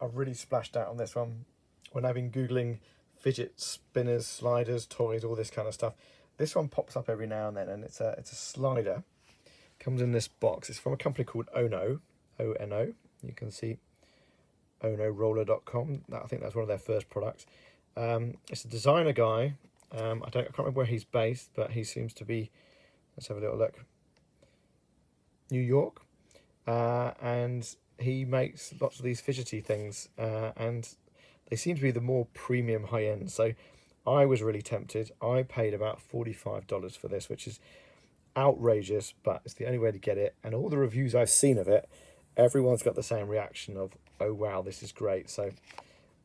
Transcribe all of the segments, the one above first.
I've really splashed out on this one when I've been Googling fidget spinners, sliders, toys, all this kind of stuff. This one pops up every now and then, and it's a slider. Comes in this box. It's from a company called ONO, O-N-O. You can see onoroller.com. I think that's one of their first products. It's a designer guy. I can't remember where he's based, but he seems to be, let's have a little look, New York. And he makes lots of these fidgety things, and they seem to be the more premium high end. So I was really tempted. I paid about $45 for this, which is outrageous, but it's the only way to get it. And all the reviews I've seen of it, everyone's got the same reaction of, oh wow, this is great. So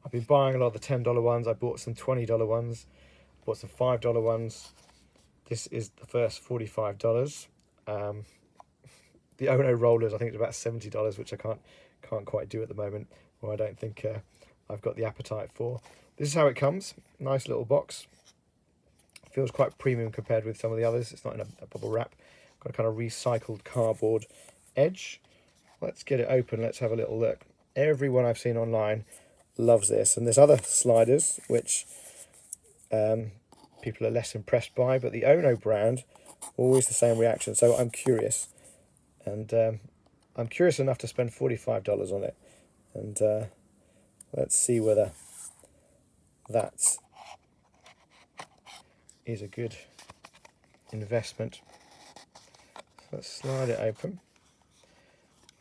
I've been buying a lot of the $10 ones. I bought some $20 ones, bought some $5 ones. This is the first $45. The ONO rollers, I think it's about $70, which I can't quite do at the moment, or I don't think I've got the appetite for. This is how it comes. Nice little box. Feels quite premium compared with some of the others. It's not in a bubble wrap. Got a kind of recycled cardboard edge. Let's get it open. Let's have a little look. Everyone I've seen online loves this, and there's other sliders which people are less impressed by, but the ONO brand, always the same reaction. So I'm curious, and I'm curious enough to spend $45 on it, and let's see whether that is a good investment. So let's slide it open.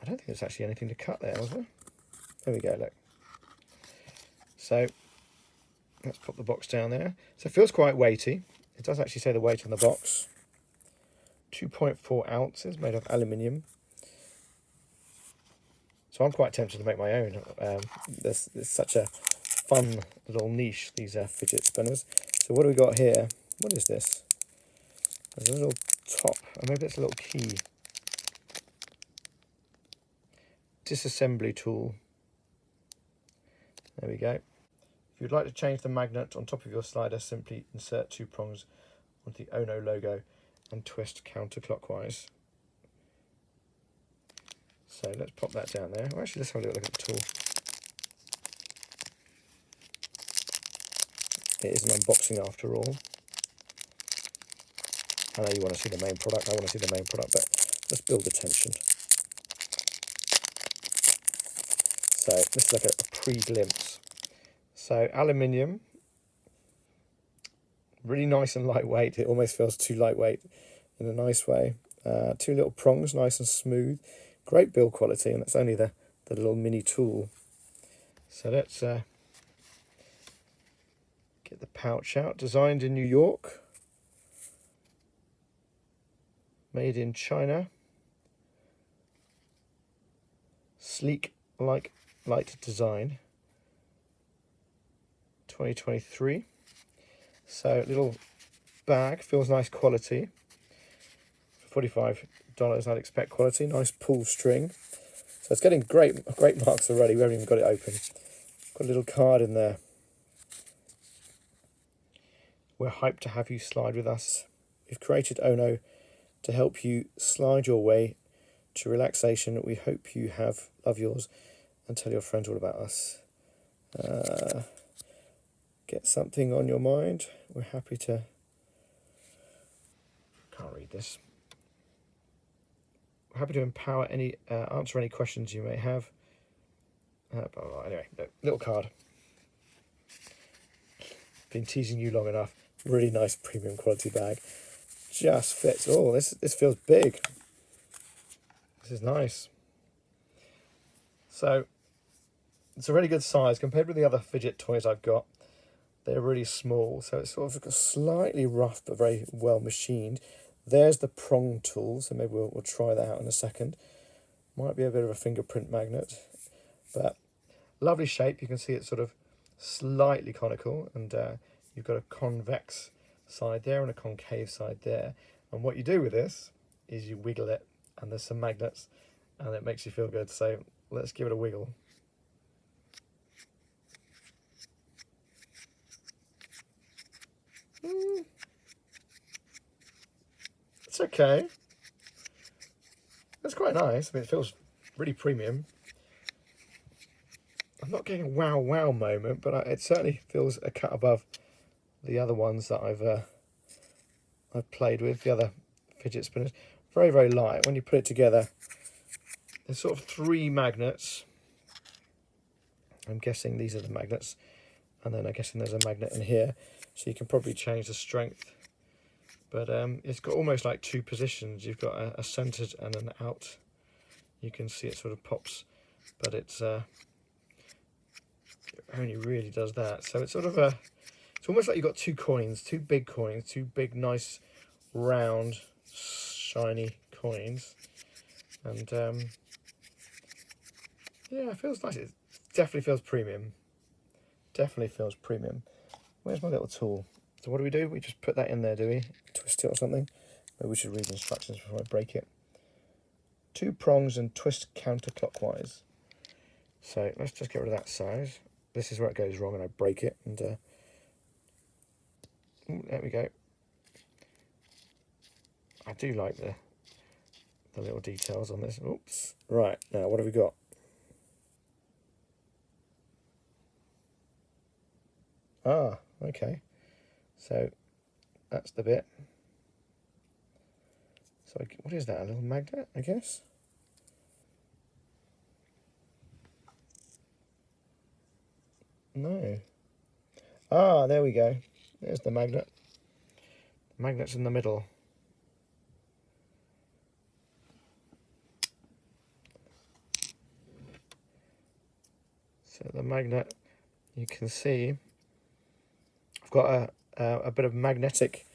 I don't think there's actually anything to cut there, was there? There we go, look. So let's pop the box down there. So it feels quite weighty. It does actually say the weight on the box. 2.4 ounces, made of aluminium. So I'm quite tempted to make my own. There's such a fun little niche, these fidget spinners. So what do we got here? What is this? There's a little top, or maybe it's a little key. Disassembly tool. There we go. If you'd like to change the magnet on top of your slider, simply insert 2 prongs onto the ONO logo and twist counterclockwise. So let's pop that down there. Well, actually, let's have a little look at the tool. It is an unboxing after all. I know you want to see the main product. I want to see the main product, but let's build the tension. So this is like a pre-glimpse. So aluminium, really nice and lightweight. It almost feels too lightweight in a nice way. 2 little prongs, nice and smooth. Great build quality, and it's only the little mini tool. So let's get the pouch out. Designed in New York. Made in China. Sleek, light design. 2023. So little bag, feels nice quality. For $45, I'd expect quality. Nice pull string. So it's getting great marks already. We haven't even got it open. Got a little card in there. We're hyped to have you slide with us. We've created ONO to help you slide your way to relaxation. We hope you love yours, and tell your friends all about us. Get something on your mind. We're happy to... Can't read this. We're happy to empower answer any questions you may have. Anyway, little card. Been teasing you long enough. Really nice premium quality bag. Just fits. Oh, this feels big. This is nice. So it's a really good size compared with the other fidget toys I've got. They're really small, so it's sort of slightly rough but very well machined. There's the prong tool, so maybe we'll try that out in a second. Might be a bit of a fingerprint magnet, but lovely shape. You can see it's sort of slightly conical, and you've got a convex side there and a concave side there. And what you do with this is you wiggle it, and there's some magnets, and it makes you feel good. So let's give it a wiggle. It's okay. It's quite nice. I mean, it feels really premium. I'm not getting a wow wow moment, but it certainly feels a cut above the other ones that I've played with, the other fidget spinners. Very, very light. When you put it together, there's sort of 3 magnets. I'm guessing these are the magnets, and then I'm guessing there's a magnet in here, so you can probably change the strength. But it's got almost like 2 positions. You've got a centered and an out. You can see it sort of pops, but it only really does that. So it's sort of it's almost like you've got 2 coins, 2 big coins, 2 big, nice, round, shiny coins. And yeah, it feels nice. It definitely feels premium. Definitely feels premium. Where's my little tool? So what do? We just put that in there, do we? Twist it or something? Maybe we should read the instructions before I break it. 2 prongs and twist counterclockwise. So let's just get rid of that size. This is where it goes wrong and I break it. And there we go. I do like the little details on this. Oops. Right, now what have we got? Ah, okay. So that's the bit. So what is that? A little magnet, I guess? No. Ah, there we go. There's the magnet. The magnet's in the middle. So the magnet, you can see, I've got a bit of magnetic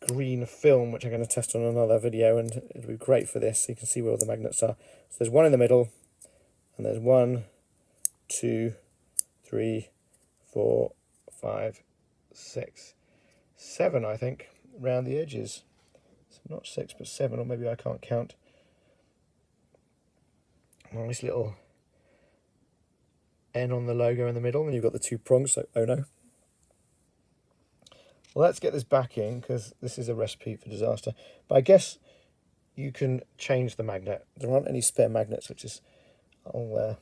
green film, which I'm going to test on another video, and it'll be great for this. So you can see where all the magnets are. So there's one in the middle, and there's 1, 2, 3, 4, 5, 6, 7, I think, around the edges. So not 6, but 7, or maybe I can't count. Nice little N on the logo in the middle, and you've got the 2 prongs, so ONO. Well, let's get this back in, because this is a recipe for disaster. But I guess you can change the magnet. There aren't any spare magnets, which is... do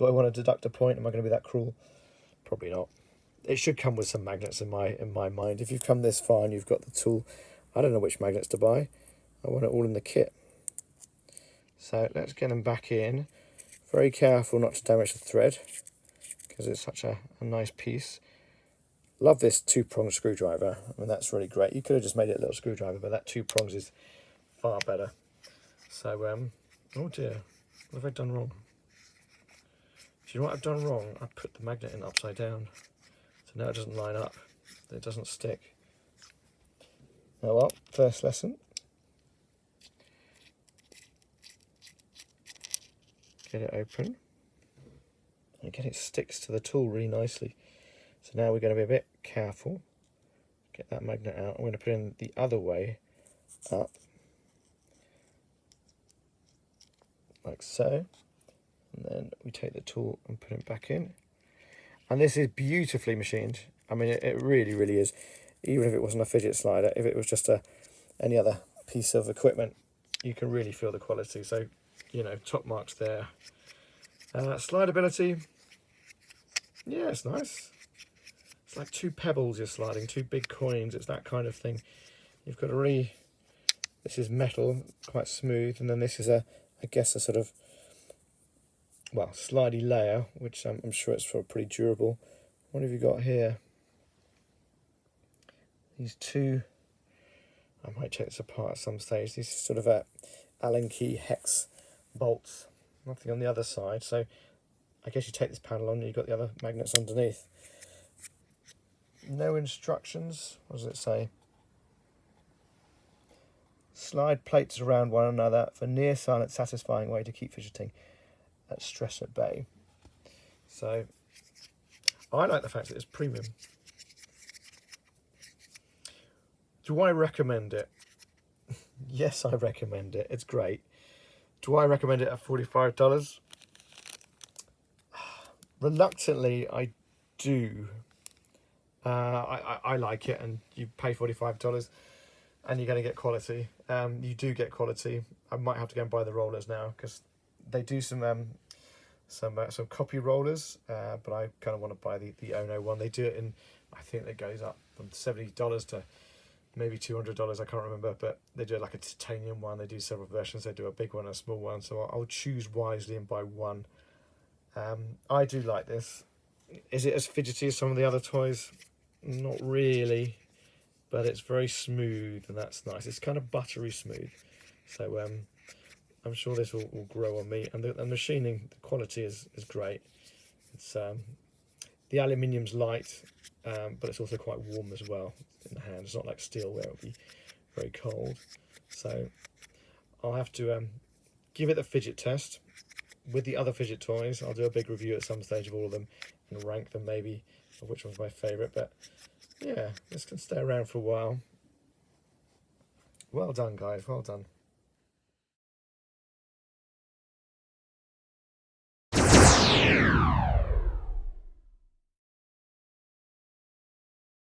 I want to deduct a point? Am I going to be that cruel? Probably not. It should come with some magnets in my mind. If you've come this far and you've got the tool, I don't know which magnets to buy. I want it all in the kit. So let's get them back in. Very careful not to damage the thread, because it's such a nice piece. Love this 2-prong screwdriver. I mean, that's really great. You could have just made it a little screwdriver, but that 2 prongs is far better. So, oh dear, what have I done wrong? Do you know what I've done wrong? I put the magnet in upside down. So now it doesn't line up. It doesn't stick. Oh well, first lesson. Get it open. And again, it sticks to the tool really nicely. So now we're going to be a bit careful. Get that magnet out. I'm going to put it in the other way up. Like so. And then we take the tool and put it back in. And this is beautifully machined. I mean, it really, really is. Even if it wasn't a fidget slider, if it was just any other piece of equipment, you can really feel the quality. So, you know, top marks there. Slidability. Yeah, it's nice. It's like 2 pebbles you're sliding, 2 big coins. It's that kind of thing. You've got a this is metal, quite smooth, and then this is I guess a sort of, well, slidey layer, which I'm sure it's sort of pretty durable. What have you got here? These 2, I might take this apart at some stage. These are sort of Allen key hex bolts. Nothing on the other side, so I guess you take this panel on and you've got the other magnets underneath. No instructions. What does it say? Slide plates around one another for near silent, satisfying way to keep fidgeting at stress at bay. So I like the fact that it's premium. Do I recommend it? Yes, I recommend it. It's great. Do I recommend it at $45? Reluctantly, I do. I like it, and you pay $45 and you're going to get quality. You do get quality. I might have to go and buy the rollers now, because they do some some copy rollers, but I kind of want to buy the ONO one. They do it in, I think it goes up from $70 to maybe $200. I can't remember, but they do like a titanium one. They do several versions. They do a big one and a small one. So I'll choose wisely and buy one. I do like this. Is it as fidgety as some of the other toys? Not really, but it's very smooth and that's nice. It's kind of buttery smooth. So I'm sure this will grow on me. And the machining, the quality is great. It's the aluminium's light, but it's also quite warm as well in the hand. It's not like steel where it'll be very cold. So I'll have to give it the fidget test with the other fidget toys. I'll do a big review at some stage of all of them and rank them maybe of which one's my favourite. But yeah, this can stay around for a while. Well done, guys, well done.